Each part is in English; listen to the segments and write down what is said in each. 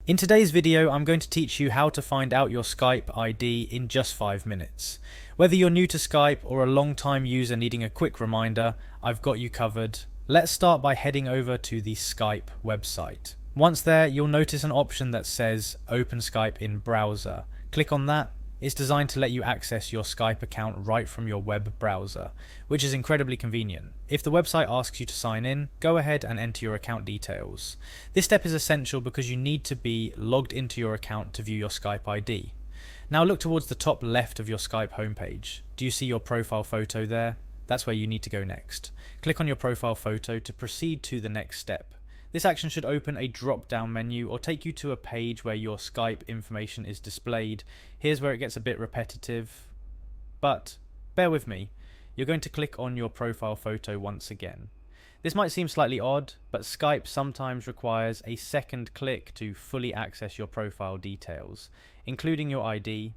In today's video, I'm going to teach you how to find out your Skype ID in just 5 minutes. Whether you're new to Skype or a long-time user needing a quick reminder, I've got you covered. Let's start by heading over to the Skype website. Once there, you'll notice an option that says Open Skype in Browser. Click on that. It's designed to let you access your Skype account right from your web browser, which is incredibly convenient. If the website asks you to sign in, go ahead and enter your account details. This step is essential because you need to be logged into your account to view your Skype ID. Now look towards the top left of your Skype homepage. Do you see your profile photo there? That's where you need to go next. Click on your profile photo to proceed to the next step. This action should open a drop-down menu or take you to a page where your Skype information is displayed. Here's where it gets a bit repetitive, but bear with me. You're going to click on your profile photo once again. This might seem slightly odd, but Skype sometimes requires a second click to fully access your profile details, including your ID.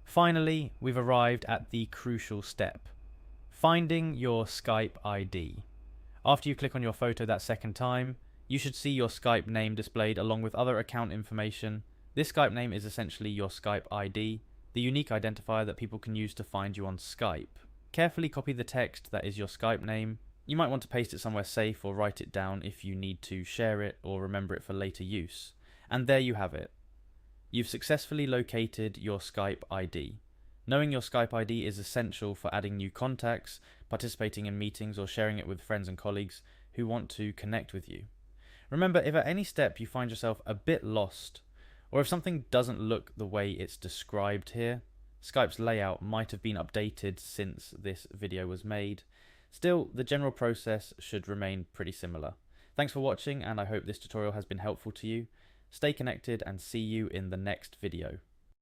Finally, we've arrived at the crucial step: finding your Skype ID. After you click on your photo that second time, you should see your Skype name displayed along with other account information. This Skype name is essentially your Skype ID, the unique identifier that people can use to find you on Skype. Carefully copy the text that is your Skype name. You might want to paste it somewhere safe or write it down if you need to share it or remember it for later use. And there you have it. You've successfully located your Skype ID. Knowing your Skype ID is essential for adding new contacts, participating in meetings, or sharing it with friends and colleagues who want to connect with you. Remember, if at any step you find yourself a bit lost, or if something doesn't look the way it's described here, Skype's layout might have been updated since this video was made. Still, the general process should remain pretty similar. Thanks for watching, and I hope this tutorial has been helpful to you. Stay connected and see you in the next video.